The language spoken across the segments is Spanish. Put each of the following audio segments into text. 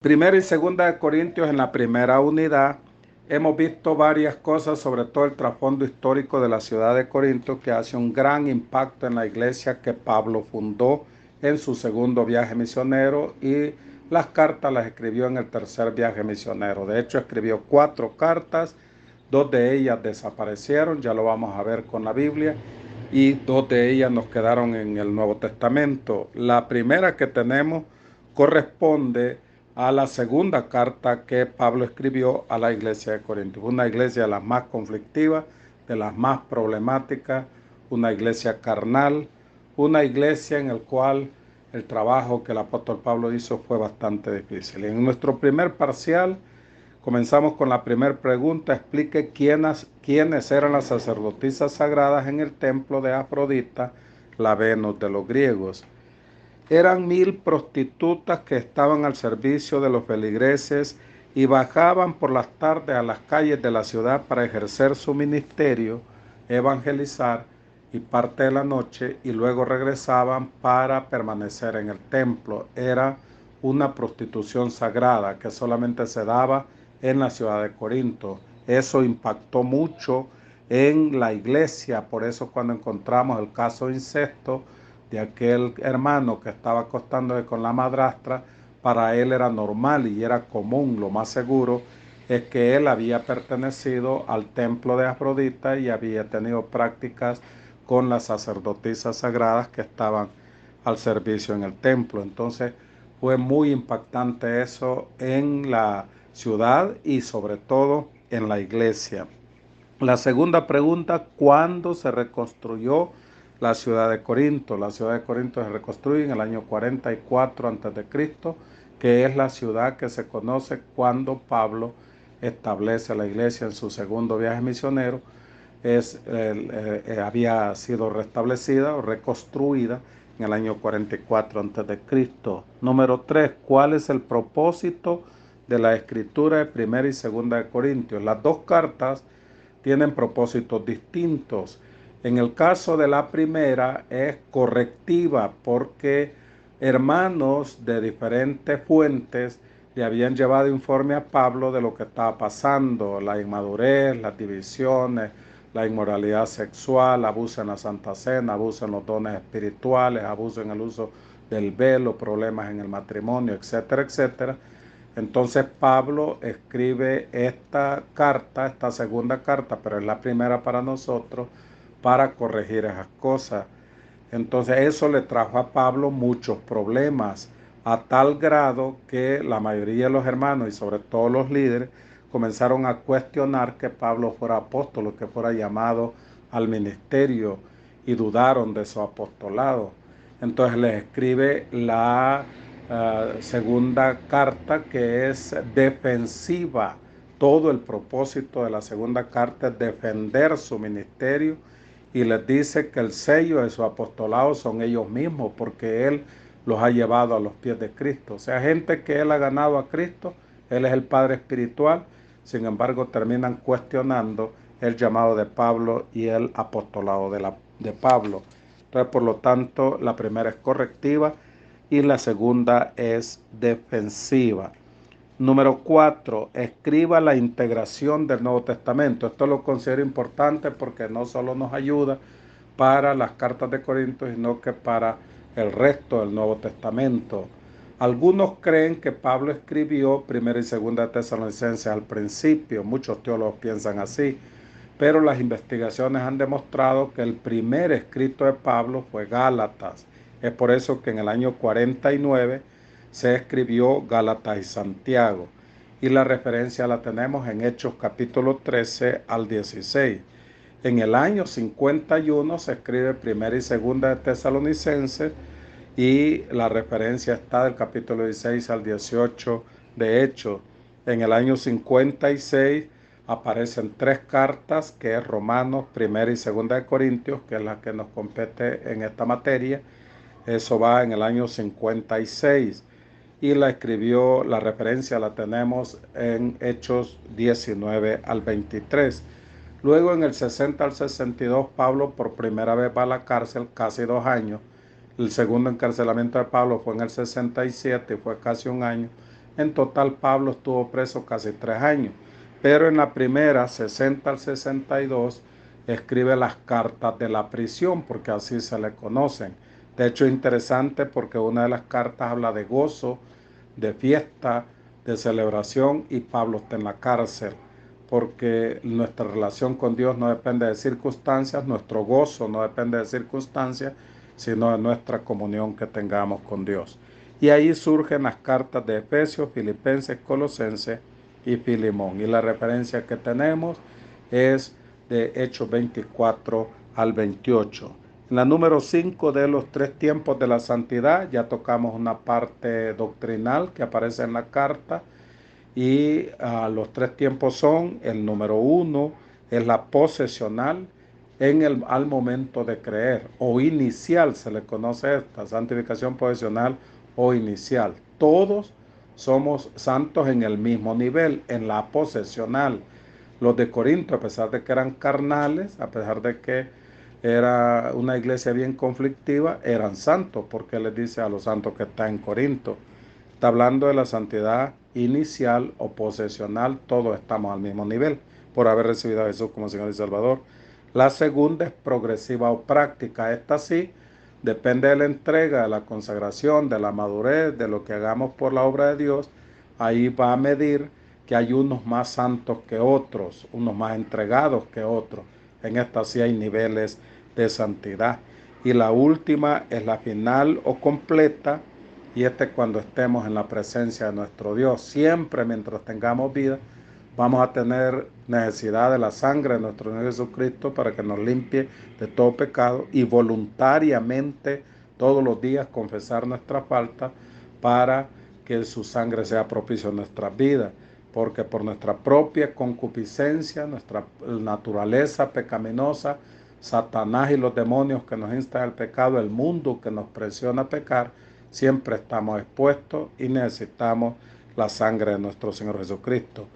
Primera y segunda de Corintios, en la primera unidad, hemos visto varias cosas, sobre todo el trasfondo histórico de la ciudad de Corinto, que hace un gran impacto en la iglesia que Pablo fundó en su segundo viaje misionero, y las cartas las escribió en el tercer viaje misionero. De hecho, escribió 4 cartas, 2 de ellas desaparecieron, ya lo vamos a ver con la Biblia, y 2 de ellas nos quedaron en el Nuevo Testamento. La primera que tenemos corresponde a la segunda carta que Pablo escribió a la iglesia de Corinto. Una iglesia de las más conflictivas, de las más problemáticas, una iglesia carnal, una iglesia en la cual el trabajo que el apóstol Pablo hizo fue bastante difícil. En nuestro primer parcial comenzamos con la primera pregunta. Explique quiénes eran las sacerdotisas sagradas en el templo de Afrodita, la Venus de los griegos. Eran 1000 prostitutas que estaban al servicio de los feligreses y bajaban por las tardes a las calles de la ciudad para ejercer su ministerio, evangelizar y parte de la noche, y luego regresaban para permanecer en el templo. Era una prostitución sagrada que solamente se daba en la ciudad de Corinto. Eso impactó mucho en la iglesia. Por eso, cuando encontramos el caso de incesto de aquel hermano que estaba acostándose con la madrastra, para él era normal y era común. Lo más seguro es que él había pertenecido al templo de Afrodita y había tenido prácticas con las sacerdotisas sagradas que estaban al servicio en el templo. Entonces fue muy impactante eso en la ciudad y sobre todo en la iglesia. La segunda pregunta: ¿cuándo se reconstruyó la ciudad de Corinto? La ciudad de Corinto se reconstruye en el año 44 a.C., que es la ciudad que se conoce cuando Pablo establece la iglesia en su segundo viaje misionero. Había sido restablecida o reconstruida en el año 44 a.C. Número 3. ¿Cuál es el propósito de la escritura de primera y segunda de Corintios? Las dos cartas tienen propósitos distintos. En el caso de la primera es correctiva, porque hermanos de diferentes fuentes le habían llevado informe a Pablo de lo que estaba pasando: la inmadurez, las divisiones, la inmoralidad sexual, abuso en la Santa Cena, abuso en los dones espirituales, abuso en el uso del velo, problemas en el matrimonio, etcétera, etcétera. Entonces Pablo escribe esta carta, esta segunda carta, pero es la primera para nosotros, para corregir esas cosas. Entonces eso le trajo a Pablo muchos problemas, a tal grado que la mayoría de los hermanos y sobre todo los líderes comenzaron a cuestionar que Pablo fuera apóstol, que fuera llamado al ministerio, y dudaron de su apostolado. Entonces les escribe la segunda carta, que es defensiva. Todo el propósito de la segunda carta es defender su ministerio, y les dice que el sello de su apostolado son ellos mismos, porque él los ha llevado a los pies de Cristo. O sea, gente que él ha ganado a Cristo, él es el Padre espiritual. Sin embargo, terminan cuestionando el llamado de Pablo y el apostolado de Pablo. Entonces, por lo tanto, la primera es correctiva y la segunda es defensiva. Número 4, escriba la integración del Nuevo Testamento. Esto lo considero importante porque no solo nos ayuda para las cartas de Corinto, sino que para el resto del Nuevo Testamento. Algunos creen que Pablo escribió primera y segunda de Tesalonicenses al principio. Muchos teólogos piensan así, pero las investigaciones han demostrado que el primer escrito de Pablo fue Gálatas. Es por eso que en el año 49 se escribió Gálatas y Santiago, y la referencia la tenemos en Hechos capítulo 13 al 16. En el año 51 se escribe primera y segunda de Tesalonicenses, y la referencia está del capítulo 16 al 18 de Hechos. En el año 56 aparecen 3 cartas, que es Romanos, primera y segunda de Corintios, que es la que nos compete en esta materia. Eso va en el año 56. Y la escribió, la referencia la tenemos en Hechos 19 al 23. Luego, en el 60 al 62, Pablo por primera vez va a la cárcel, casi 2 años. El segundo encarcelamiento de Pablo fue en el 67 y fue casi 1 año. En total, Pablo estuvo preso casi 3 años, pero en la primera, 60 al 62, escribe las cartas de la prisión, porque así se le conocen. De hecho, es interesante porque una de las cartas habla de gozo, de fiesta, de celebración, y Pablo está en la cárcel, porque nuestra relación con Dios no depende de circunstancias, nuestro gozo no depende de circunstancias, sino de nuestra comunión que tengamos con Dios. Y ahí surgen las cartas de Efesios, Filipenses, Colosenses y Filemón. Y la referencia que tenemos es de Hechos 24 al 28. En la número 5 de los 3 tiempos de la santidad ya tocamos una parte doctrinal que aparece en la carta, y los 3 tiempos son: el número 1 es la posesional al momento de creer, o inicial se le conoce esta santificación posesional o inicial. Todos somos santos en el mismo nivel, en la posesional. Los de Corinto, a pesar de que eran carnales, a pesar de que era una iglesia bien conflictiva, eran santos, porque les dice a los santos que están en Corinto. Está hablando de la santidad inicial o posesional, todos estamos al mismo nivel por haber recibido a Jesús como Señor y Salvador. La segunda es progresiva o práctica. Esta sí depende de la entrega, de la consagración, de la madurez, de lo que hagamos por la obra de Dios. Ahí va a medir que hay unos más santos que otros, unos más entregados que otros. En esta sí hay niveles de santidad. Y la última es la final o completa, y cuando estemos en la presencia de nuestro Dios. Siempre mientras tengamos vida vamos a tener necesidad de la sangre de nuestro Señor Jesucristo para que nos limpie de todo pecado, y voluntariamente todos los días confesar nuestra falta para que su sangre sea propicio en nuestras vidas, porque por nuestra propia concupiscencia, nuestra naturaleza pecaminosa, Satanás y los demonios que nos instan al pecado, el mundo que nos presiona a pecar, siempre estamos expuestos y necesitamos la sangre de nuestro Señor Jesucristo.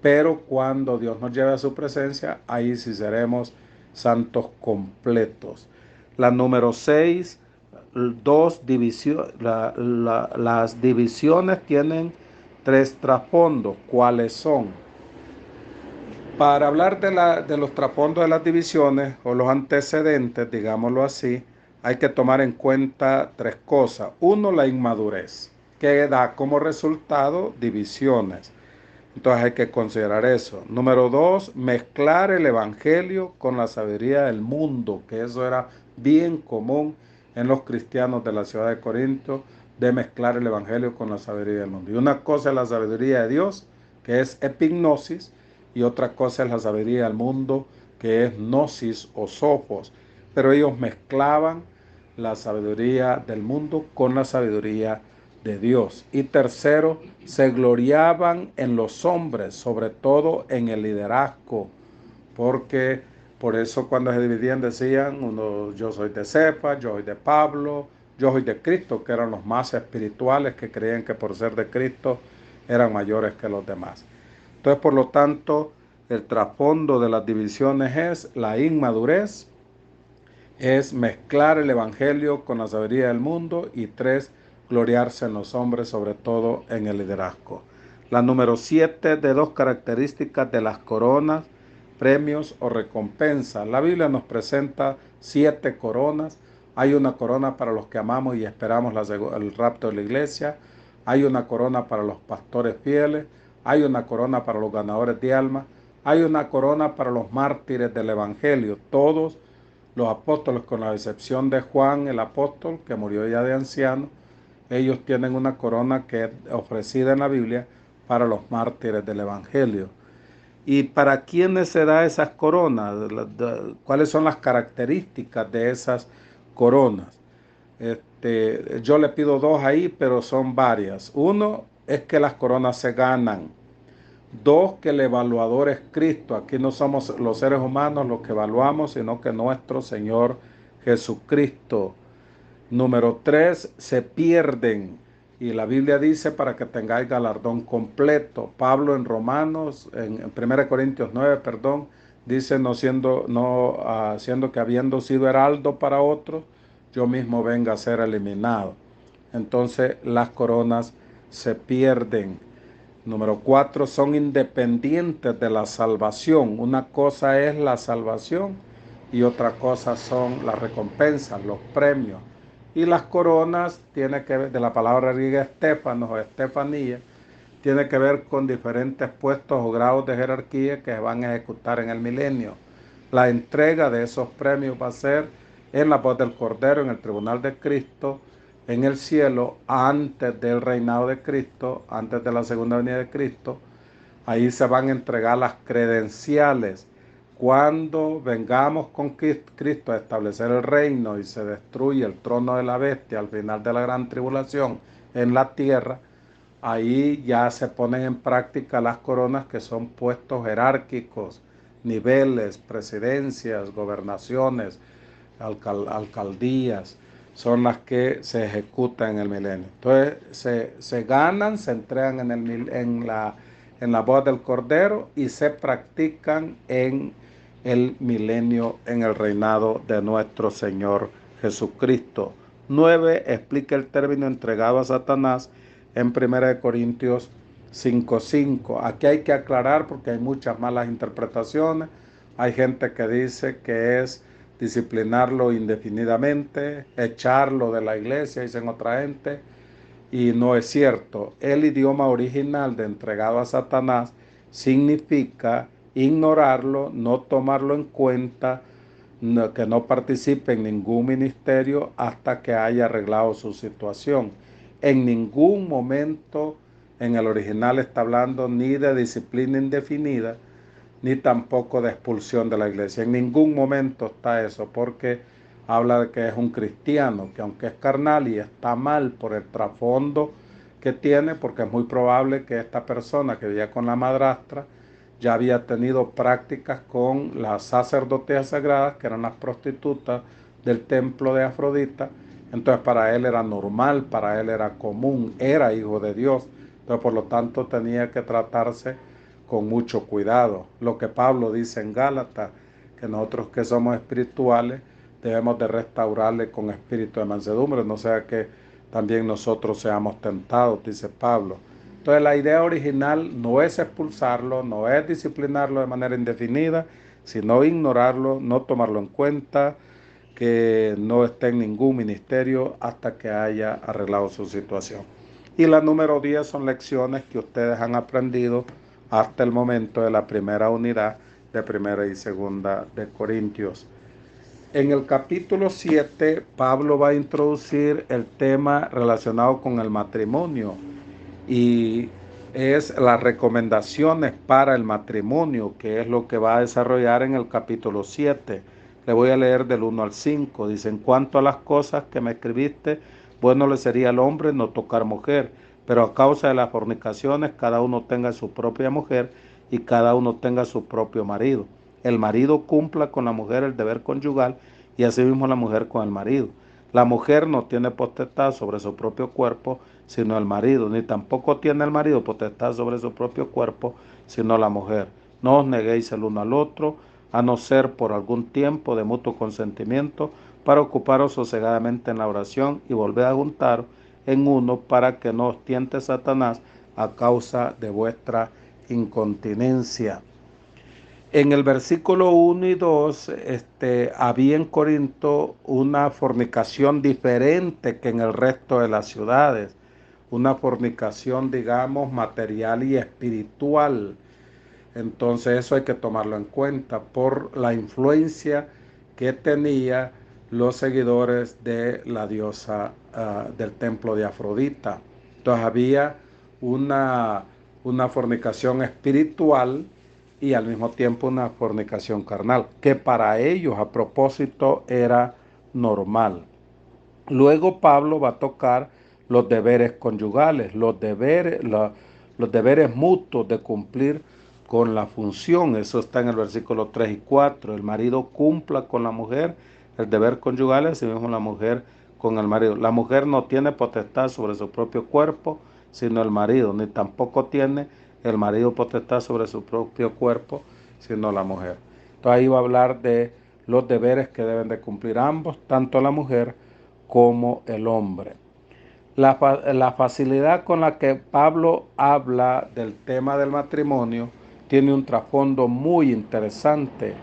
Pero cuando Dios nos lleve a su presencia, ahí sí seremos santos completos. La número 6, las divisiones tienen 3 trasfondos. ¿Cuáles son? Para hablar de los trasfondos de las divisiones o los antecedentes, digámoslo así, hay que tomar en cuenta 3 cosas. Uno, la inmadurez, que da como resultado divisiones. Entonces hay que considerar eso. Número 2, mezclar el evangelio con la sabiduría del mundo, que eso era bien común en los cristianos de la ciudad de Corinto, de mezclar el evangelio con la sabiduría del mundo. Y una cosa es la sabiduría de Dios, que es epignosis, y otra cosa es la sabiduría del mundo, que es gnosis o sofos. Pero ellos mezclaban la sabiduría del mundo con la sabiduría de Dios. Y tercero, se gloriaban en los hombres, sobre todo en el liderazgo, porque por eso cuando se dividían decían uno: yo soy de Cefas, yo soy de Pablo, yo soy de Cristo, que eran los más espirituales, que creían que por ser de Cristo eran mayores que los demás. Entonces, por lo tanto, el trasfondo de las divisiones es la inmadurez, es mezclar el evangelio con la sabiduría del mundo, y 3, gloriarse en los hombres, sobre todo en el liderazgo. La número 7, de 2 características de las coronas, premios o recompensas. La Biblia nos presenta 7 coronas. Hay una corona para los que amamos y esperamos el rapto de la iglesia. Hay una corona para los pastores fieles. Hay una corona para los ganadores de almas. Hay una corona para los mártires del evangelio. Todos los apóstoles, con la excepción de Juan el apóstol, que murió ya de anciano, ellos tienen una corona que es ofrecida en la Biblia para los mártires del evangelio. ¿Y para quiénes se da esas coronas? ¿Cuáles son las características de esas coronas? Yo le pido 2 ahí, pero son varias. Uno es que las coronas se ganan. 2, que el evaluador es Cristo. Aquí no somos los seres humanos los que evaluamos, sino que nuestro Señor Jesucristo. Número 3, se pierden. Y la Biblia dice para que tengáis galardón completo. Pablo en Romanos, en 1 Corintios 9, perdón, dice: siendo que habiendo sido heraldo para otros, yo mismo venga a ser eliminado. Entonces las coronas se pierden. Número 4, son independientes de la salvación. Una cosa es la salvación y otra cosa son las recompensas, los premios. Y las coronas tiene que ver, de la palabra griega estéfanos o estefanía, tiene que ver con diferentes puestos o grados de jerarquía que se van a ejecutar en el milenio. La entrega de esos premios va a ser en la voz del Cordero, en el tribunal de Cristo, en el cielo, antes del reinado de Cristo, antes de la segunda venida de Cristo. Ahí se van a entregar las credenciales. Cuando vengamos con Cristo a establecer el reino y se destruye el trono de la bestia al final de la gran tribulación en la tierra, ahí ya se ponen en práctica las coronas, que son puestos jerárquicos, niveles, presidencias, gobernaciones, alcaldías, son las que se ejecutan en el milenio. Entonces se ganan, se entregan en la voz del Cordero y se practican en el milenio, en el reinado de nuestro Señor Jesucristo. 9. Explica el término entregado a Satanás en 1 Corintios 5:5. Aquí hay que aclarar porque hay muchas malas interpretaciones. Hay gente que dice que es disciplinarlo indefinidamente, echarlo de la iglesia, dicen otra gente, y no es cierto. El idioma original de entregado a Satanás significa ignorarlo, no tomarlo en cuenta, que no participe en ningún ministerio hasta que haya arreglado su situación. En ningún momento en el original está hablando ni de disciplina indefinida, ni tampoco de expulsión de la iglesia. En ningún momento está eso, porque habla de que es un cristiano, que aunque es carnal y está mal por el trasfondo que tiene, porque es muy probable que esta persona que vivía con la madrastra ya había tenido prácticas con las sacerdotisas sagradas, que eran las prostitutas del templo de Afrodita. Entonces para él era normal, para él era común, era hijo de Dios. Entonces por lo tanto tenía que tratarse con mucho cuidado. Lo que Pablo dice en Gálatas, que nosotros que somos espirituales debemos de restaurarle con espíritu de mansedumbre, no sea que también nosotros seamos tentados, dice Pablo. Entonces la idea original no es expulsarlo, no es disciplinarlo de manera indefinida, sino ignorarlo, no tomarlo en cuenta, que no esté en ningún ministerio hasta que haya arreglado su situación. Y la número 10 son lecciones que ustedes han aprendido hasta el momento de la primera unidad de primera y segunda de Corintios. En el capítulo 7, Pablo va a introducir el tema relacionado con el matrimonio y es las recomendaciones para el matrimonio, que es lo que va a desarrollar en el capítulo 7. Le voy a leer del 1 al 5. Dice: en cuanto a las cosas que me escribiste, bueno le sería al hombre no tocar mujer, pero a causa de las fornicaciones cada uno tenga su propia mujer y cada uno tenga su propio marido. El marido cumpla con la mujer el deber conyugal y asimismo la mujer con el marido. La mujer no tiene potestad sobre su propio cuerpo, sino el marido, ni tampoco tiene el marido potestad sobre su propio cuerpo, sino la mujer. No os neguéis el uno al otro, a no ser por algún tiempo de mutuo consentimiento, para ocuparos sosegadamente en la oración y volver a juntaros en uno, para que no os tiente Satanás a causa de vuestra incontinencia. En el versículo 1 y 2, había en Corinto una fornicación diferente que en el resto de las ciudades, una fornicación, digamos, material y espiritual. Entonces eso hay que tomarlo en cuenta por la influencia que tenía los seguidores de la diosa del templo de Afrodita. Entonces había una, una fornicación espiritual y al mismo tiempo una fornicación carnal, que para ellos a propósito era normal. Luego Pablo va a tocar los deberes conyugales, los deberes mutuos de cumplir con la función. Eso está en el versículo 3 y 4. El marido cumpla con la mujer el deber conyugal, así mismo la mujer con el marido. La mujer no tiene potestad sobre su propio cuerpo, sino el marido, ni tampoco tiene el marido potestad sobre su propio cuerpo, sino la mujer. Entonces ahí va a hablar de los deberes que deben de cumplir ambos, tanto la mujer como el hombre. La facilidad con la que Pablo habla del tema del matrimonio tiene un trasfondo muy interesante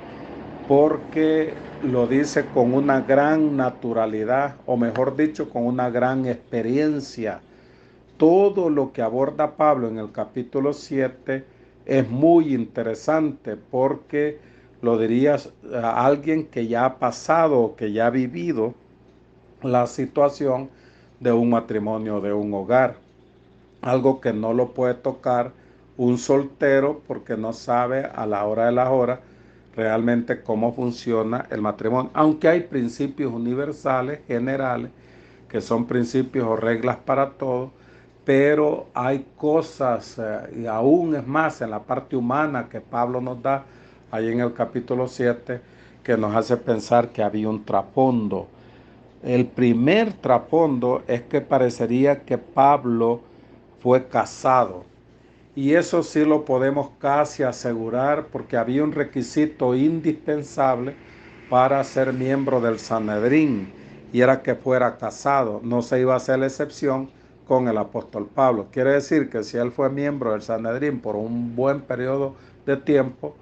porque lo dice con una gran naturalidad, o mejor dicho, con una gran experiencia. Todo lo que aborda Pablo en el capítulo 7 es muy interesante porque lo dirías a alguien que ya ha pasado, que ya ha vivido la situación de un matrimonio, de un hogar. Algo que no lo puede tocar un soltero porque no sabe a la hora de la hora realmente cómo funciona el matrimonio. Aunque hay principios universales, generales, que son principios o reglas para todos, pero hay cosas, y aún es más en la parte humana que Pablo nos da ahí en el capítulo 7, que nos hace pensar que había un trasfondo. El primer trasfondo es que parecería que Pablo fue casado. Y eso sí lo podemos casi asegurar porque había un requisito indispensable para ser miembro del Sanedrín y era que fuera casado. No se iba a hacer la excepción con el apóstol Pablo. Quiere decir que si él fue miembro del Sanedrín por un buen periodo de tiempo,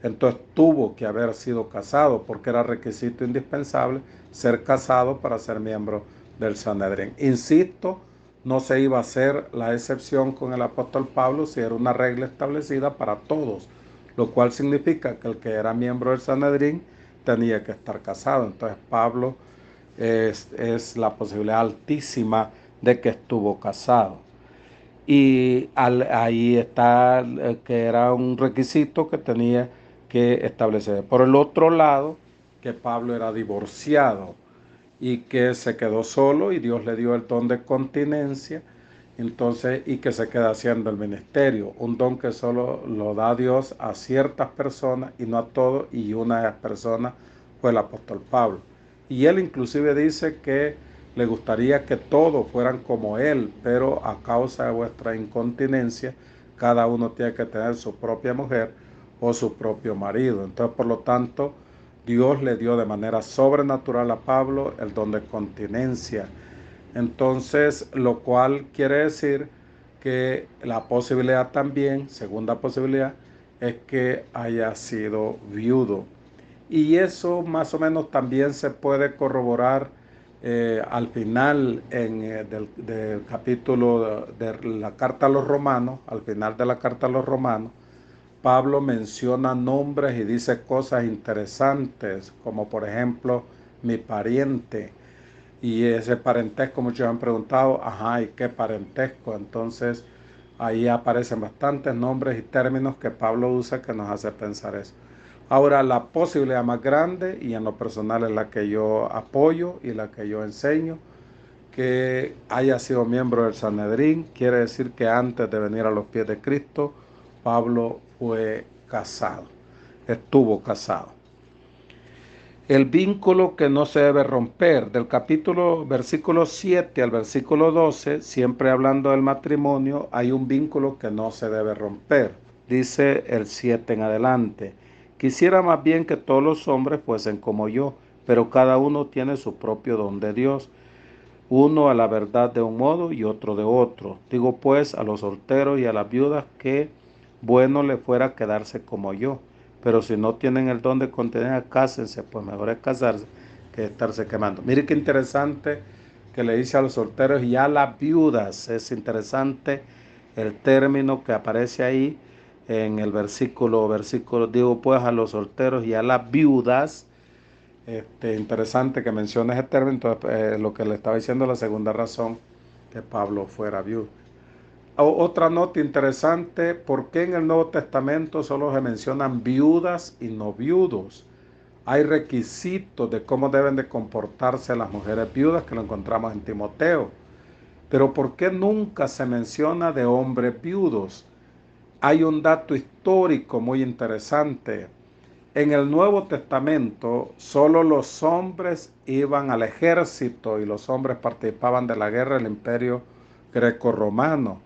entonces tuvo que haber sido casado porque era requisito indispensable ser casado para ser miembro del Sanedrín. Insisto, no se iba a hacer la excepción con el apóstol Pablo si era una regla establecida para todos, lo cual significa que el que era miembro del Sanedrín tenía que estar casado. Entonces Pablo es la posibilidad altísima de que estuvo casado. Y ahí está que era un requisito que tenía que establecer. Por el otro lado, que Pablo era divorciado y que se quedó solo y Dios le dio el don de continencia, entonces, y que se queda haciendo el ministerio, un don que solo lo da Dios a ciertas personas y no a todos, y una de las personas fue el apóstol Pablo. Y él inclusive dice que le gustaría que todos fueran como él, pero a causa de vuestra incontinencia, cada uno tiene que tener su propia mujer o su propio marido. Entonces, por lo tanto, Dios le dio de manera sobrenatural a Pablo el don de continencia. Entonces, lo cual quiere decir que la posibilidad también, segunda posibilidad, es que haya sido viudo. Y eso más o menos también se puede corroborar al final del capítulo de la carta a los romanos, al final de la carta a los romanos, Pablo menciona nombres y dice cosas interesantes, como por ejemplo mi pariente. Y ese parentesco, muchos han preguntado, ajá, ¿y qué parentesco? Entonces ahí aparecen bastantes nombres y términos que Pablo usa que nos hace pensar eso. Ahora, la posibilidad más grande, y en lo personal es la que yo apoyo y la que yo enseño, que haya sido miembro del Sanedrín, quiere decir que antes de venir a los pies de Cristo, Pablo fue casado, estuvo casado. El vínculo que no se debe romper, del capítulo versículo 7 al versículo 12, siempre hablando del matrimonio, hay un vínculo que no se debe romper. Dice el 7 en adelante: quisiera más bien que todos los hombres fuesen como yo, pero cada uno tiene su propio don de Dios, uno a la verdad de un modo y otro de otro. Digo pues a los solteros y a las viudas que bueno le fuera quedarse como yo. Pero si no tienen el don de contener, cásense, pues mejor es casarse que estarse quemando. Mire qué interesante que le dice a los solteros y a las viudas. Es interesante el término que aparece ahí en el versículo, digo pues a los solteros y a las viudas. Interesante que mencione ese término. Entonces, lo que le estaba diciendo, la segunda razón que Pablo fuera viudo. Otra nota interesante: ¿por qué en el Nuevo Testamento solo se mencionan viudas y no viudos? Hay requisitos de cómo deben de comportarse las mujeres viudas que lo encontramos en Timoteo. Pero ¿por qué nunca se menciona de hombres viudos? Hay un dato histórico muy interesante. En el Nuevo Testamento, solo los hombres iban al ejército y los hombres participaban de la guerra del Imperio Greco-Romano.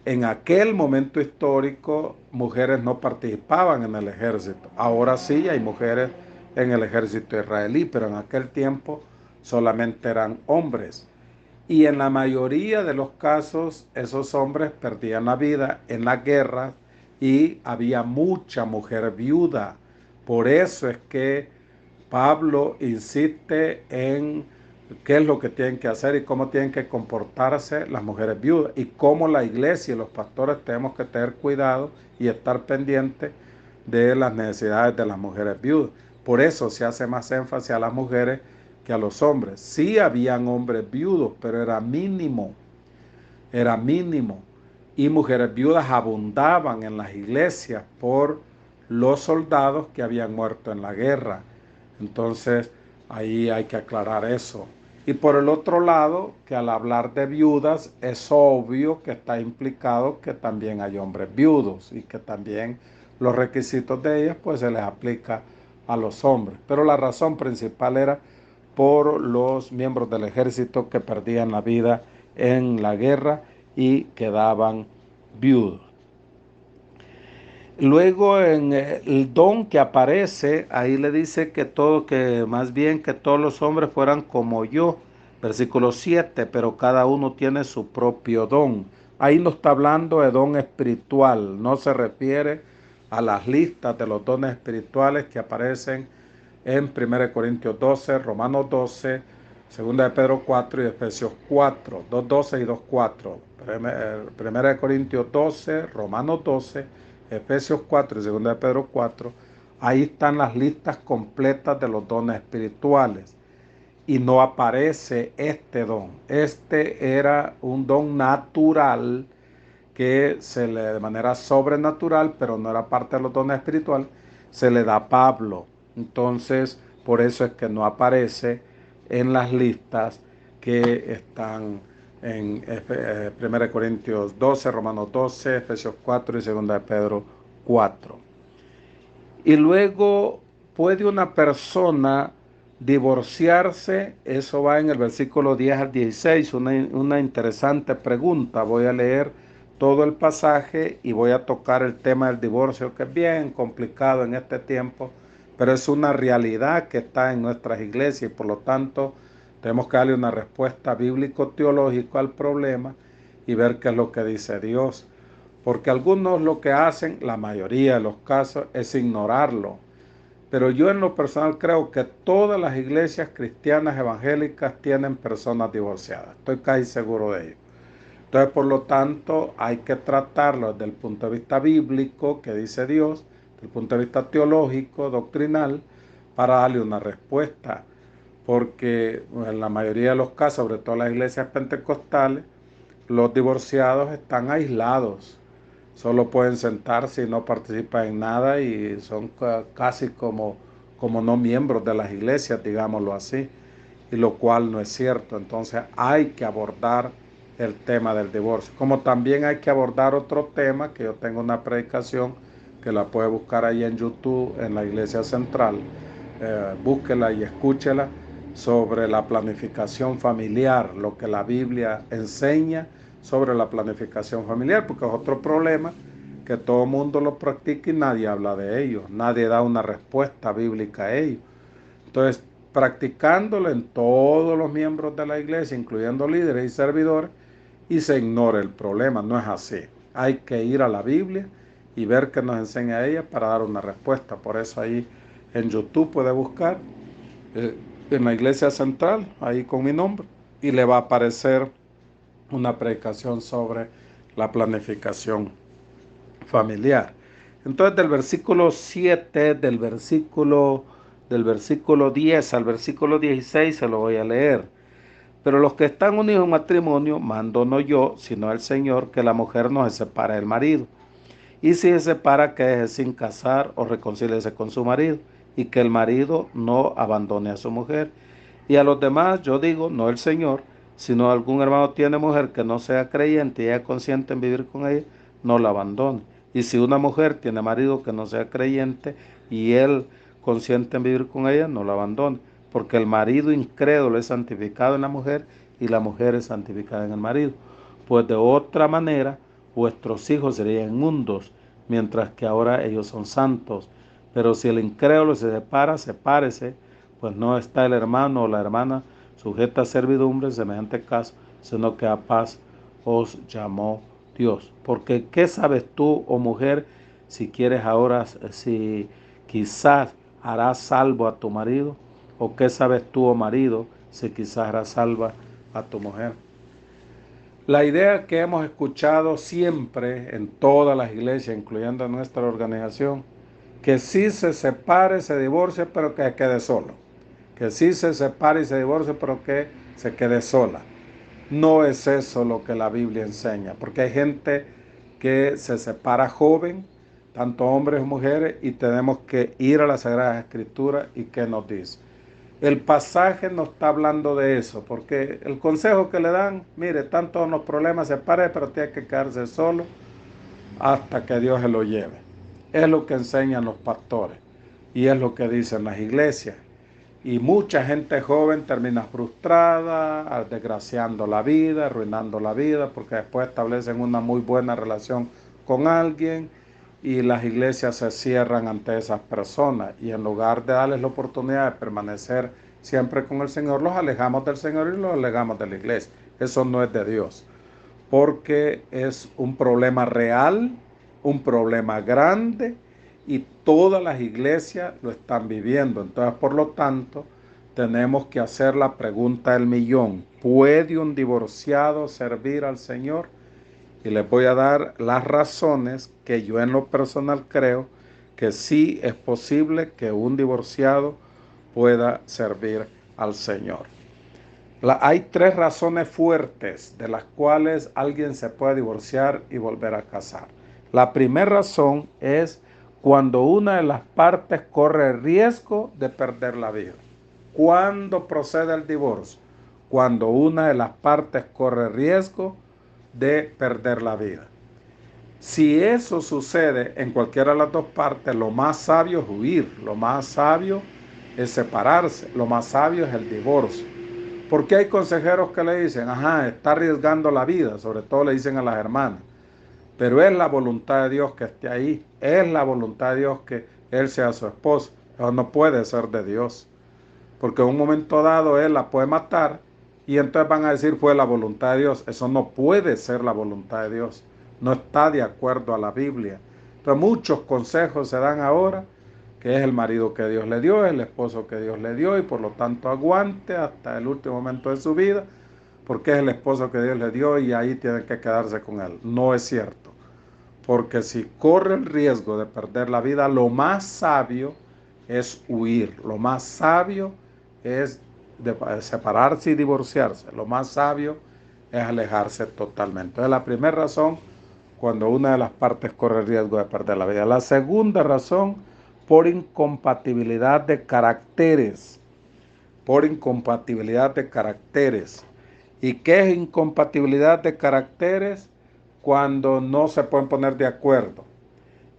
En aquel momento histórico, mujeres no participaban en el ejército. Ahora sí hay mujeres en el ejército israelí, pero en aquel tiempo solamente eran hombres. Y en la mayoría de los casos, esos hombres perdían la vida en la guerra y había mucha mujer viuda. Por eso es que Pablo insiste en qué es lo que tienen que hacer y cómo tienen que comportarse las mujeres viudas y cómo la iglesia y los pastores tenemos que tener cuidado y estar pendientes de las necesidades de las mujeres viudas. Por eso se hace más énfasis a las mujeres que a los hombres. Sí habían hombres viudos, pero era mínimo. Y mujeres viudas abundaban en las iglesias por los soldados que habían muerto en la guerra. Entonces, ahí hay que aclarar eso. Y por el otro lado, que al hablar de viudas, es obvio que está implicado que también hay hombres viudos y que también los requisitos de ellas pues se les aplica a los hombres. Pero la razón principal era por los miembros del ejército que perdían la vida en la guerra y quedaban viudos. Luego en el don que aparece, ahí le dice que todo, que más bien que todos los hombres fueran como yo. Versículo 7, pero cada uno tiene su propio don. Ahí no está hablando de don espiritual, no se refiere a las listas de los dones espirituales que aparecen en 1 Corintios 12, Romanos 12, 2 de Pedro 4 y Efesios 4, 2.12 y 2.4. 1 Corintios 12, Romanos 12, Efesios 4 y 2 de Pedro 4. Ahí están las listas completas de los dones espirituales. Y no aparece este don. Este era un don natural que se le de manera sobrenatural, pero no era parte de los dones espirituales, se le da a Pablo. Entonces, por eso es que no aparece en las listas que están en 1 Corintios 12, Romanos 12, Efesios 4 y 2 de Pedro 4. Y luego, ¿puede una persona divorciarse? Eso va en el versículo 10 al 16, una interesante pregunta. Voy a leer todo el pasaje y voy a tocar el tema del divorcio, que es bien complicado en este tiempo, pero es una realidad que está en nuestras iglesias y por lo tanto tenemos que darle una respuesta bíblico-teológica al problema y ver qué es lo que dice Dios. Porque algunos lo que hacen, la mayoría de los casos, es ignorarlo. Pero yo en lo personal creo que todas las iglesias cristianas evangélicas tienen personas divorciadas. Estoy casi seguro de ello. Entonces, por lo tanto, hay que tratarlo desde el punto de vista bíblico, que dice Dios, desde el punto de vista teológico, doctrinal, para darle una respuesta. Porque en la mayoría de los casos, sobre todo en las iglesias pentecostales, los divorciados están aislados. Solo pueden sentarse y no participan en nada y son casi como no miembros de las iglesias, digámoslo así, y lo cual no es cierto. Entonces hay que abordar el tema del divorcio. Como también hay que abordar otro tema, que yo tengo una predicación que la puede buscar ahí en YouTube, en la Iglesia Central. Búsquela y escúchela sobre la planificación familiar, lo que la Biblia enseña sobre la planificación familiar, porque es otro problema que todo el mundo lo practica y nadie habla de ello, nadie da una respuesta bíblica a ello. Entonces, practicándolo en todos los miembros de la iglesia, incluyendo líderes y servidores, y se ignora el problema, no es así. Hay que ir a la Biblia y ver qué nos enseña ella para dar una respuesta. Por eso ahí en YouTube puede buscar en la iglesia central, ahí con mi nombre, y le va a aparecer una predicación sobre la planificación familiar. Entonces del versículo 7, del versículo 10 al versículo 16 se lo voy a leer. Pero los que están unidos en matrimonio, mando no yo, sino el Señor, que la mujer no se separe del marido. Y si se separa, que deje sin casar o reconcíliese con su marido, y que el marido no abandone a su mujer. Y a los demás yo digo, no el Señor, sino algún hermano tiene mujer que no sea creyente y ella consciente en vivir con ella, no la abandone. Y si una mujer tiene marido que no sea creyente y él consciente en vivir con ella, no la abandone. Porque el marido incrédulo es santificado en la mujer y la mujer es santificada en el marido. Pues de otra manera, vuestros hijos serían inmundos, mientras que ahora ellos son santos. Pero si el incrédulo se separa, sepárese, pues no está el hermano o la hermana sujeta a servidumbre en semejante caso, sino que a paz os llamó Dios. Porque ¿qué sabes tú, oh mujer, si quieres ahora, si quizás harás salvo a tu marido? ¿O qué sabes tú, oh marido, si quizás harás salva a tu mujer? La idea que hemos escuchado siempre en todas las iglesias, incluyendo nuestra organización, que sí se separe, se divorcie, pero que quede solo. Que sí se separe y se divorcie, pero que se quede sola. No es eso lo que la Biblia enseña, porque hay gente que se separa joven, tanto hombres como mujeres, y tenemos que ir a las Sagradas Escrituras y qué nos dice. El pasaje no está hablando de eso, porque el consejo que le dan, mire, están todos los problemas, se separe, pero tiene que quedarse solo hasta que Dios se lo lleve. Es lo que enseñan los pastores y es lo que dicen las iglesias. Y mucha gente joven termina frustrada, desgraciando la vida, arruinando la vida, porque después establecen una muy buena relación con alguien y las iglesias se cierran ante esas personas. Y en lugar de darles la oportunidad de permanecer siempre con el Señor, los alejamos del Señor y los alejamos de la iglesia. Eso no es de Dios, porque es un problema real, un problema grande, y todas las iglesias lo están viviendo. Entonces, por lo tanto, tenemos que hacer la pregunta del millón. ¿Puede un divorciado servir al Señor? Y les voy a dar las razones que yo en lo personal creo que sí es posible que un divorciado pueda servir al Señor. Hay tres razones fuertes de las cuales alguien se puede divorciar y volver a casar. La primera razón es cuando una de las partes corre el riesgo de perder la vida. ¿Cuándo procede el divorcio? Cuando una de las partes corre el riesgo de perder la vida. Si eso sucede en cualquiera de las dos partes, lo más sabio es huir, lo más sabio es separarse, lo más sabio es el divorcio. Porque hay consejeros que le dicen, ajá, está arriesgando la vida, sobre todo le dicen a las hermanas, pero es la voluntad de Dios que esté ahí, es la voluntad de Dios que él sea su esposo, eso no puede ser de Dios, porque en un momento dado él la puede matar y entonces van a decir fue la voluntad de Dios, eso no puede ser la voluntad de Dios, no está de acuerdo a la Biblia. Entonces muchos consejos se dan ahora, que es el marido que Dios le dio, es el esposo que Dios le dio y por lo tanto aguante hasta el último momento de su vida, porque es el esposo que Dios le dio y ahí tiene que quedarse con él. No es cierto, porque si corre el riesgo de perder la vida, lo más sabio es huir, lo más sabio es separarse y divorciarse, lo más sabio es alejarse totalmente. Entonces la primera razón, cuando una de las partes corre el riesgo de perder la vida. La segunda razón, por incompatibilidad de caracteres, por incompatibilidad de caracteres. ¿Y qué es incompatibilidad de caracteres? Cuando no se pueden poner de acuerdo.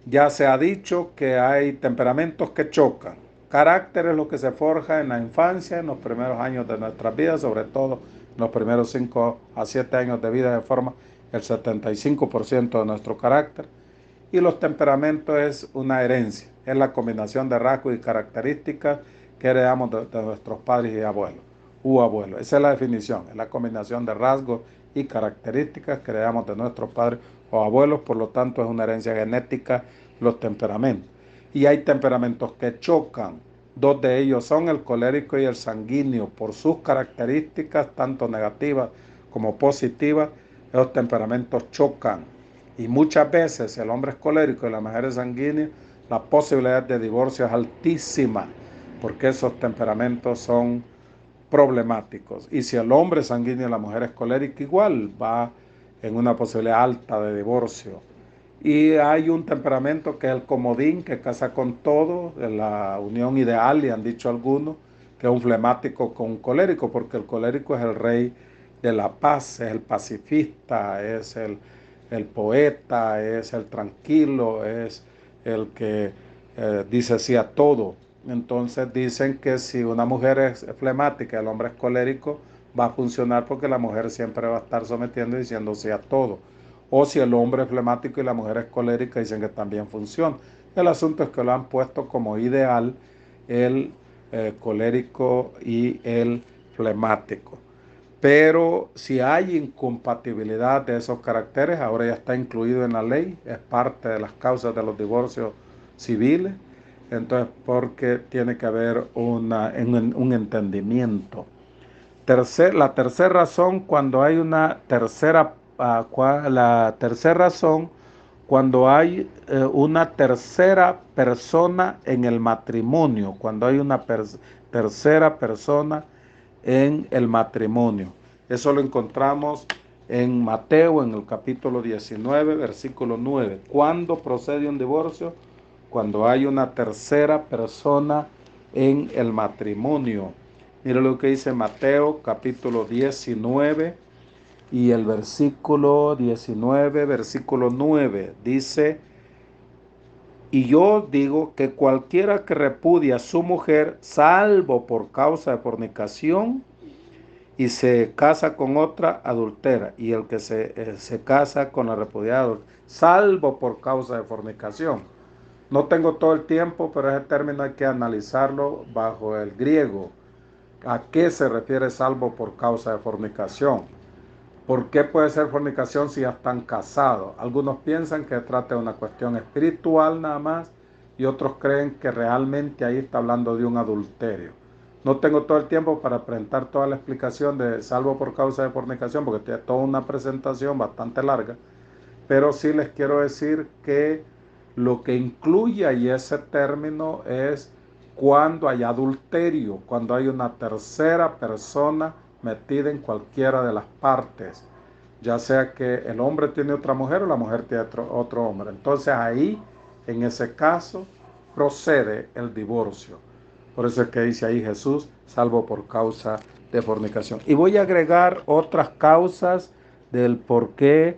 Ya se ha dicho que hay temperamentos que chocan. Carácter es lo que se forja en la infancia, en los primeros años de nuestras vidas, sobre todo en los primeros 5 a 7 años de vida, de forma el 75% de nuestro carácter. Y los temperamentos es una herencia, es la combinación de rasgos y características que heredamos de nuestros padres y abuelos, u abuelos. Esa es la definición, es la combinación de rasgos y características que heredamos de nuestros padres o abuelos, por lo tanto es una herencia genética los temperamentos. Y hay temperamentos que chocan, dos de ellos son el colérico y el sanguíneo, por sus características tanto negativas como positivas, esos temperamentos chocan. Y muchas veces el hombre es colérico y la mujer es sanguínea, la posibilidad de divorcio es altísima, porque esos temperamentos son problemáticos. Y si el hombre es sanguíneo y la mujer es colérica, igual va en una posibilidad alta de divorcio. Y hay un temperamento que es el comodín, que casa con todo, la unión ideal, y han dicho algunos, que es un flemático con un colérico, porque el colérico es el rey de la paz, es el pacifista, es el poeta, es el tranquilo, es el que dice sí a todo. Entonces dicen que si una mujer es flemática y el hombre es colérico, va a funcionar porque la mujer siempre va a estar sometiendo y diciendo sí a todo. O si el hombre es flemático y la mujer es colérica, dicen que también funciona. El asunto es que lo han puesto como ideal el colérico y el flemático. Pero si hay incompatibilidad de esos caracteres, ahora ya está incluido en la ley, es parte de las causas de los divorcios civiles, entonces porque tiene que haber un entendimiento. La tercera razón, cuando hay una tercera, la tercera razón, cuando hay una tercera persona en el matrimonio, cuando hay una tercera persona en el matrimonio. Eso lo encontramos en Mateo, en el capítulo 19, versículo 9. ¿Cuándo procede un divorcio? Cuando hay una tercera persona en el matrimonio. Mira lo que dice Mateo, capítulo 19 y el versículo 19, versículo 9. Dice: y yo digo que cualquiera que repudia a su mujer, salvo por causa de fornicación, y se casa con otra, adultera. Y el que se casa con la repudiada, salvo por causa de fornicación. No tengo todo el tiempo, pero ese término hay que analizarlo bajo el griego. ¿A qué se refiere salvo por causa de fornicación? ¿Por qué puede ser fornicación si ya están casados? Algunos piensan que trata de una cuestión espiritual nada más y otros creen que realmente ahí está hablando de un adulterio. No tengo todo el tiempo para presentar toda la explicación de salvo por causa de fornicación porque tiene toda una presentación bastante larga, pero sí les quiero decir que lo que incluye ahí ese término es cuando hay adulterio, cuando hay una tercera persona metida en cualquiera de las partes, ya sea que el hombre tiene otra mujer o la mujer tiene otro hombre. Entonces ahí, en ese caso, procede el divorcio. Por eso es que dice ahí Jesús, salvo por causa de fornicación. Y voy a agregar otras causas del por qué,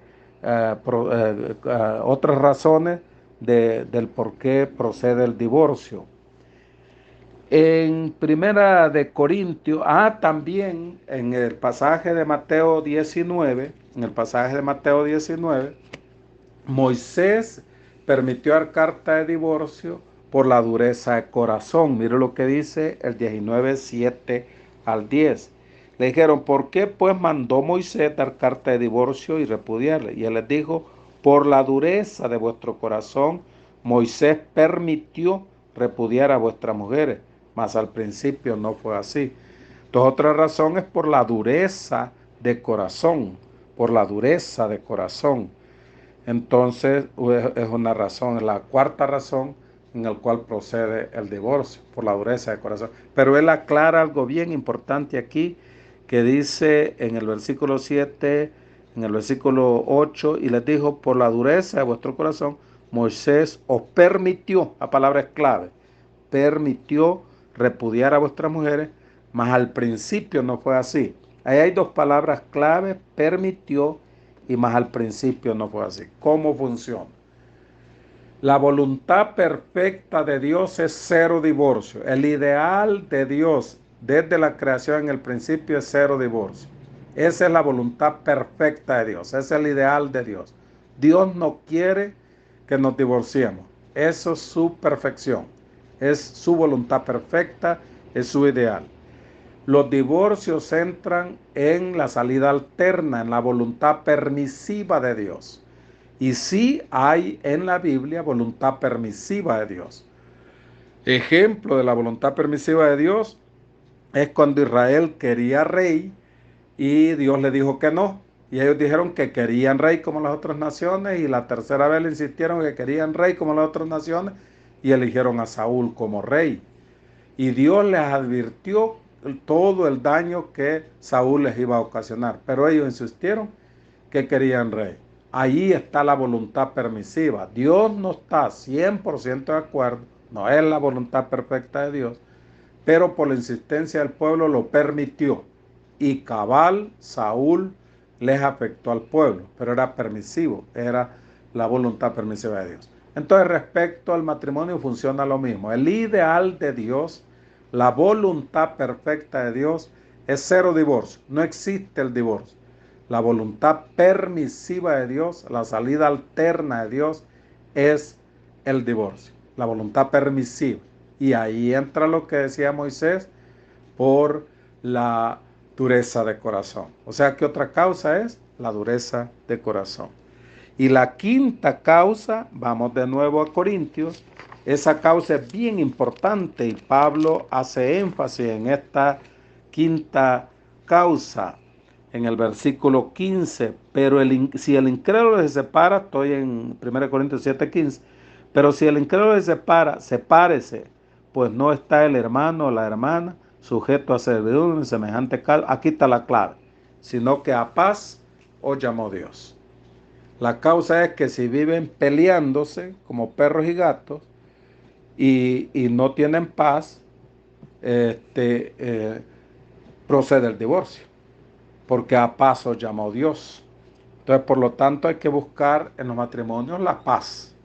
otras razones del por qué procede el divorcio. En Primera de Corintios, también en el pasaje de Mateo 19, en el pasaje de Mateo 19, Moisés permitió dar carta de divorcio por la dureza de corazón. Mire lo que dice el 19, 7 al 10. Le dijeron: ¿por qué pues mandó Moisés dar carta de divorcio y repudiarle? Y él les dijo: por la dureza de vuestro corazón, Moisés permitió repudiar a vuestras mujeres, mas al principio no fue así. Entonces, otra razón es por la dureza de corazón, por la dureza de corazón. Entonces es una razón, es la cuarta razón en la cual procede el divorcio, por la dureza de corazón. Pero él aclara algo bien importante aquí, que dice en el versículo 7, en el versículo 8, y les dijo: por la dureza de vuestro corazón, Moisés os permitió, la palabra es clave, permitió repudiar a vuestras mujeres, mas al principio no fue así. Ahí hay dos palabras clave: permitió y más al principio no fue así. ¿Cómo funciona? La voluntad perfecta de Dios es cero divorcio. El ideal de Dios desde la creación en el principio es cero divorcio. Esa es la voluntad perfecta de Dios. Ese es el ideal de Dios. Dios no quiere que nos divorciemos. Eso es su perfección. Es su voluntad perfecta, es su ideal. Los divorcios entran en la salida alterna, en la voluntad permisiva de Dios. Y sí hay en la Biblia voluntad permisiva de Dios. Ejemplo de la voluntad permisiva de Dios es cuando Israel quería rey y Dios le dijo que no. Y ellos dijeron que querían rey como las otras naciones, y la tercera vez le insistieron que querían rey como las otras naciones y eligieron a Saúl como rey. Y Dios les advirtió todo el daño que Saúl les iba a ocasionar, pero ellos insistieron que querían rey. Ahí está la voluntad permisiva. Dios no está 100% de acuerdo, no es la voluntad perfecta de Dios, pero por la insistencia del pueblo lo permitió. Y cabal, Saúl les afectó al pueblo, pero era permisivo, era la voluntad permisiva de Dios. Entonces, respecto al matrimonio funciona lo mismo. El ideal de Dios, la voluntad perfecta de Dios es cero divorcio. No existe el divorcio. La voluntad permisiva de Dios, la salida alterna de Dios es el divorcio. La voluntad permisiva. Y ahí entra lo que decía Moisés por la dureza de corazón. O sea que otra causa es la dureza de corazón. Y la quinta causa, vamos de nuevo a Corintios, esa causa es bien importante y Pablo hace énfasis en esta quinta causa en el versículo 15, pero si el incrédulo se separa, estoy en 1 Corintios 7:15, pero si el incrédulo se separa, sepárese, pues no está el hermano o la hermana sujeto a servidumbre en semejante caso. Aquí está la clave, sino que a paz os llamó Dios. La causa es que si viven peleándose como perros y gatos y no tienen paz, procede el divorcio, porque a paz os llamó Dios. Entonces, por lo tanto, hay que buscar en los matrimonios la paz,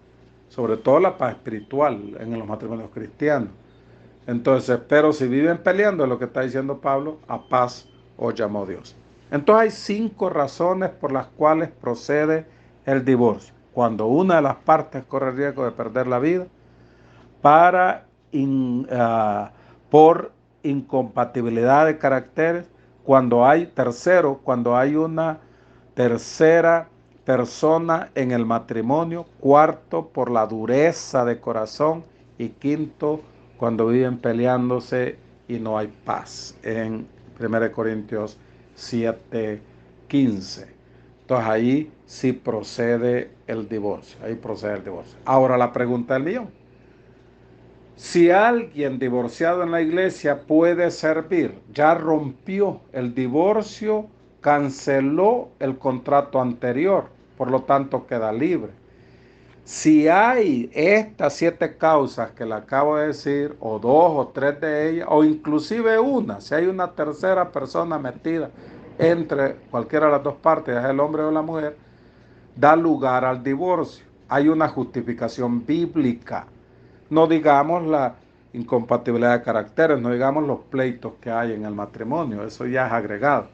sobre todo la paz espiritual en los matrimonios cristianos. Entonces, pero si viven peleando, es lo que está diciendo Pablo, a paz os llamó Dios. Entonces hay 5 razones por las cuales procede el divorcio. Cuando una de las partes corre el riesgo de perder la vida por incompatibilidad de caracteres, cuando hay cuando hay una tercera persona en el matrimonio, cuarto, por la dureza de corazón y quinto, cuando viven peleándose y no hay paz, en 1 Corintios 7:15. Entonces ahí sí procede el divorcio, ahí procede el divorcio. Ahora la pregunta del millón: si alguien divorciado en la iglesia puede servir, ya rompió el divorcio, canceló el contrato anterior, por lo tanto queda libre. Si hay estas 7 causas que le acabo de decir, o 2 o 3 de ellas, o inclusive una, si hay una tercera persona metida entre cualquiera de las dos partes, es el hombre o la mujer, da lugar al divorcio. Hay una justificación bíblica. No digamos la incompatibilidad de caracteres, no digamos los pleitos que hay en el matrimonio, eso ya es agregado.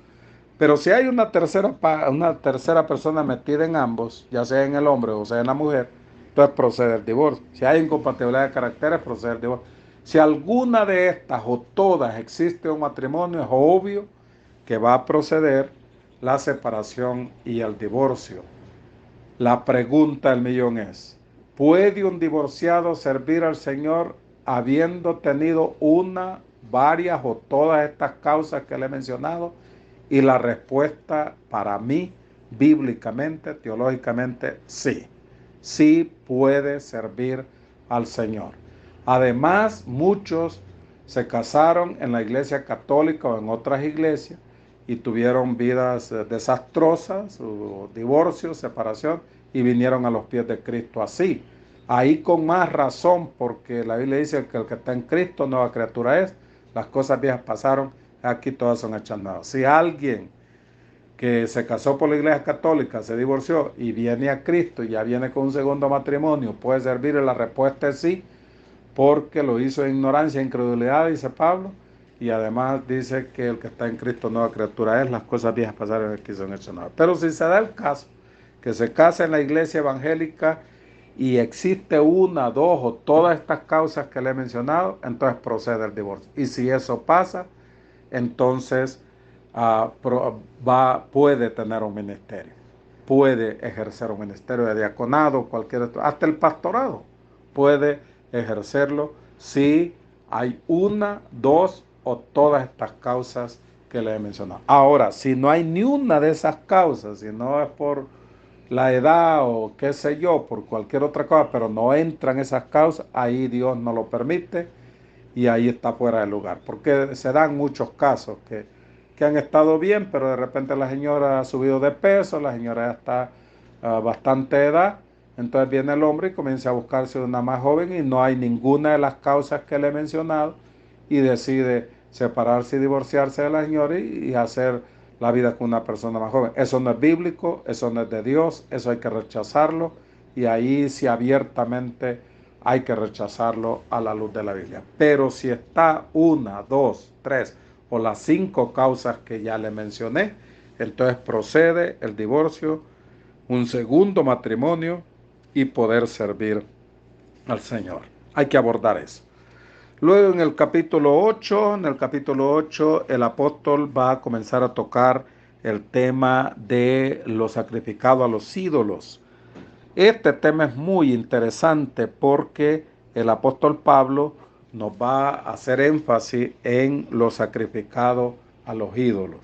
Pero si hay una tercera persona metida en ambos, ya sea en el hombre o sea en la mujer, entonces procede el divorcio. Si hay incompatibilidad de caracteres, procede el divorcio. Si alguna de estas o todas existe un matrimonio, es obvio que va a proceder la separación y el divorcio. La pregunta del millón es: ¿puede un divorciado servir al Señor habiendo tenido una, varias o todas estas causas que le he mencionado? Y la respuesta para mí, bíblicamente, teológicamente, sí. Sí puede servir al Señor. Además, muchos se casaron en la iglesia católica o en otras iglesias y tuvieron vidas desastrosas, divorcio, separación, y vinieron a los pies de Cristo así. Ahí con más razón, porque la Biblia dice que el que está en Cristo, nueva criatura es. Las cosas viejas pasaron, aquí todas son hechas nuevas. Si alguien que se casó por la iglesia católica, se divorció y viene a Cristo y ya viene con un segundo matrimonio, puede servirle. La respuesta es sí, porque lo hizo en ignorancia e incredulidad, dice Pablo, y además dice que el que está en Cristo nueva criatura es. Las cosas viejas pasaron, aquí son hechas nuevas. Pero si se da el caso que se casa en la iglesia evangélica y existe una, dos o todas estas causas que le he mencionado, entonces procede el divorcio. Y si eso pasa, entonces puede tener un ministerio, puede ejercer un ministerio de diaconado, hasta el pastorado puede ejercerlo si hay una, dos o todas estas causas que le he mencionado. Ahora, si no hay ni una de esas causas, si no es por la edad o qué sé yo, por cualquier otra cosa, pero no entran esas causas, ahí Dios no lo permite y ahí está fuera de lugar. Porque se dan muchos casos que han estado bien, pero de repente la señora ha subido de peso, la señora ya está a bastante edad, entonces viene el hombre y comienza a buscarse una más joven y no hay ninguna de las causas que le he mencionado y decide separarse y divorciarse de la señora y hacer la vida con una persona más joven. Eso no es bíblico, eso no es de Dios, eso hay que rechazarlo y ahí sí abiertamente hay que rechazarlo a la luz de la Biblia. Pero si está una, dos, tres o las 5 causas que ya le mencioné, entonces procede el divorcio, un segundo matrimonio y poder servir al Señor. Hay que abordar eso. Luego en el capítulo 8, el apóstol va a comenzar a tocar el tema de lo sacrificado a los ídolos. Este tema es muy interesante porque el apóstol Pablo nos va a hacer énfasis en lo sacrificado a los ídolos.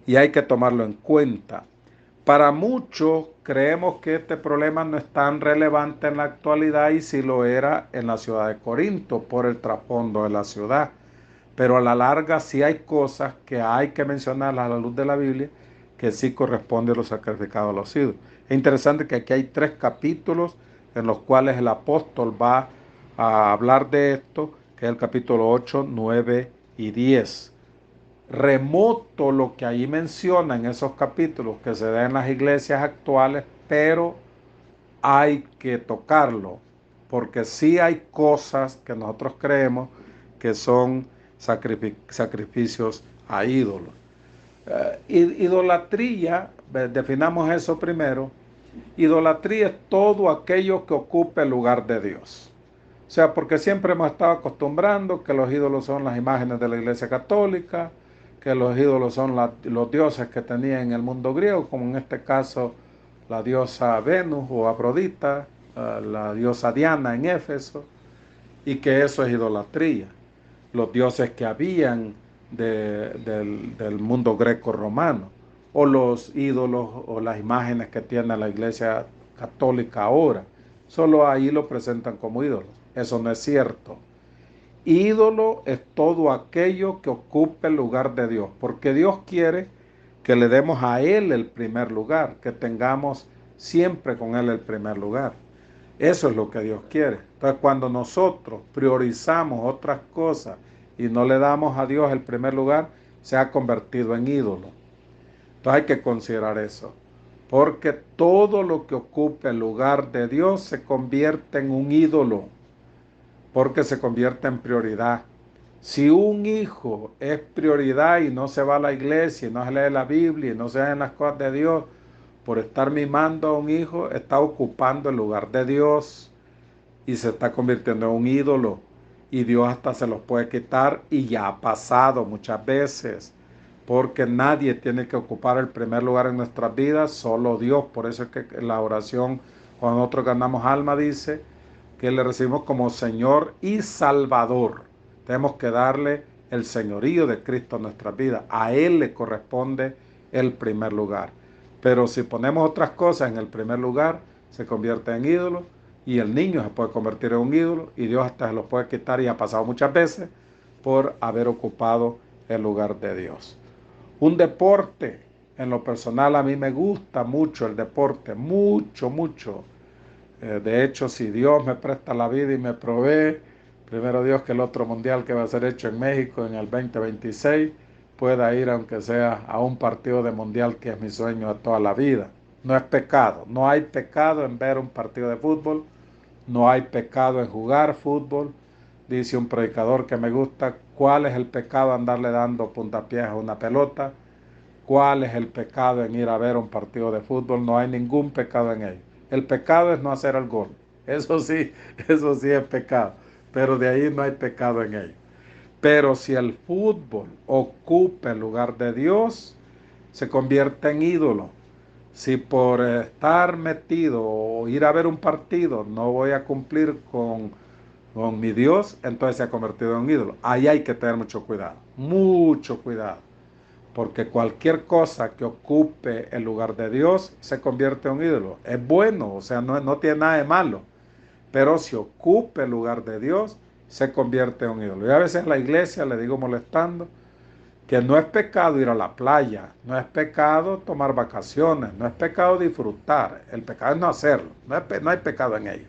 Y hay que tomarlo en cuenta. Para muchos creemos que este problema no es tan relevante en la actualidad y sí lo era en la ciudad de Corinto por el trasfondo de la ciudad. Pero a la larga sí hay cosas que hay que mencionar a la luz de la Biblia que sí corresponden a los sacrificados a los ídolos. Es interesante que aquí hay 3 capítulos en los cuales el apóstol va a hablar de esto, que es el capítulo 8, 9 y 10. Remoto lo que ahí menciona en esos capítulos que se da en las iglesias actuales, pero hay que tocarlo, porque sí hay cosas que nosotros creemos que son sacrificios a ídolos. Idolatría, definamos eso primero. Idolatría es todo aquello que ocupe el lugar de Dios. O sea, porque siempre hemos estado acostumbrando que los ídolos son las imágenes de la Iglesia Católica, que los ídolos son los dioses que tenía en el mundo griego, como en este caso la diosa Venus o Afrodita, la diosa Diana en Éfeso, y que eso es idolatría. Los dioses que habían del mundo greco-romano, o los ídolos o las imágenes que tiene la Iglesia Católica ahora, solo ahí lo presentan como ídolos. Eso no es cierto. Ídolo es todo aquello que ocupe el lugar de Dios, porque Dios quiere que le demos a Él el primer lugar, que tengamos siempre con Él el primer lugar. Eso es lo que Dios quiere. Entonces, cuando nosotros priorizamos otras cosas y no le damos a Dios el primer lugar, se ha convertido en ídolo. Entonces hay que considerar eso. Porque todo lo que ocupe el lugar de Dios se convierte en un ídolo. Porque se convierte en prioridad. Si un hijo es prioridad y no se va a la iglesia, y no se lee la Biblia, y no se hacen las cosas de Dios, por estar mimando a un hijo, está ocupando el lugar de Dios y se está convirtiendo en un ídolo. Y Dios hasta se los puede quitar y ya ha pasado muchas veces. Porque nadie tiene que ocupar el primer lugar en nuestras vidas, solo Dios. Por eso es que la oración, cuando nosotros ganamos alma, dice que le recibimos como Señor y Salvador. Tenemos que darle el señorío de Cristo a nuestras vidas. A Él le corresponde el primer lugar. Pero si ponemos otras cosas en el primer lugar, se convierte en ídolo y el niño se puede convertir en un ídolo y Dios hasta se los puede quitar y ha pasado muchas veces por haber ocupado el lugar de Dios. Un deporte, en lo personal a mí me gusta mucho el deporte, mucho, mucho. De hecho, si Dios me presta la vida y me provee, primero Dios que el otro mundial que va a ser hecho en México en el 2026, pueda ir aunque sea a un partido de mundial que es mi sueño de toda la vida. No es pecado, no hay pecado en ver un partido de fútbol, no hay pecado en jugar fútbol. Dice un predicador que me gusta, ¿cuál es el pecado andarle dando puntapiés a una pelota? ¿Cuál es el pecado en ir a ver un partido de fútbol? No hay ningún pecado en ello. El pecado es no hacer el gol. Eso sí es pecado. Pero de ahí no hay pecado en ello. Pero si el fútbol ocupa el lugar de Dios, se convierte en ídolo. Si por estar metido o ir a ver un partido no voy a cumplir con mi Dios, entonces se ha convertido en un ídolo. Ahí hay que tener mucho cuidado. Mucho cuidado. Porque cualquier cosa que ocupe el lugar de Dios se convierte en un ídolo. Es bueno, o sea, no tiene nada de malo. Pero si ocupe el lugar de Dios, se convierte en un ídolo. Y a veces en la iglesia le digo molestando que no es pecado ir a la playa, no es pecado tomar vacaciones, no es pecado disfrutar. El pecado es no hacerlo, no hay pecado en ello.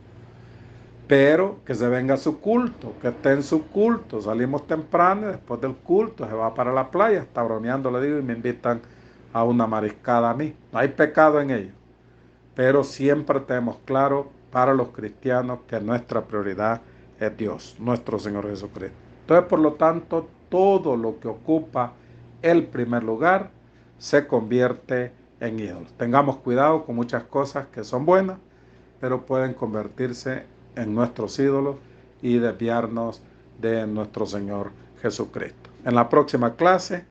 Pero que se venga a su culto, que esté en su culto. Salimos temprano y después del culto se va para la playa, está bromeando, le digo, y me invitan a una mariscada a mí. No hay pecado en ello. Pero siempre tenemos claro para los cristianos que nuestra prioridad es Dios, nuestro Señor Jesucristo. Entonces, por lo tanto, todo lo que ocupa el primer lugar se convierte en ídolos. Tengamos cuidado con muchas cosas que son buenas, pero pueden convertirse en nuestros ídolos y desviarnos de nuestro Señor Jesucristo. En la próxima clase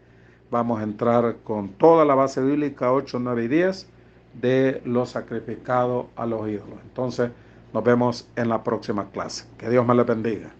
vamos a entrar con toda la base bíblica 8, 9 y 10 de lo sacrificado a los ídolos. Entonces nos vemos en la próxima clase. Que Dios me les bendiga.